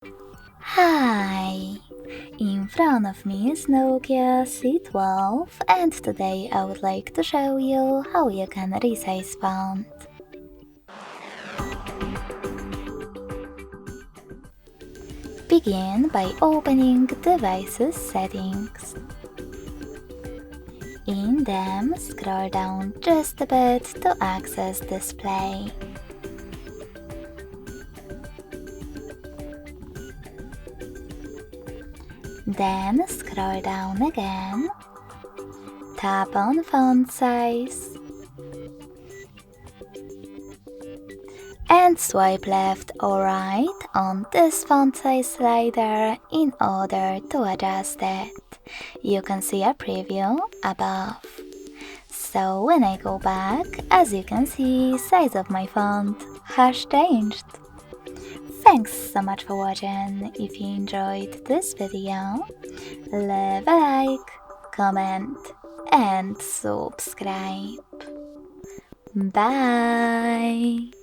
Hi! In front of me is Nokia C12 and today I would like to show you how you can resize font. Begin by opening Devices Settings. In them, scroll down just a bit to access Display. Then scroll down again, tap on Font Size, and swipe left or right on this font size slider in order to adjust it. You can see a preview above. So when I go back, as you can see, size of my font has changed. Thanks so much for watching. If you enjoyed this video, leave a like, comment and subscribe. Bye!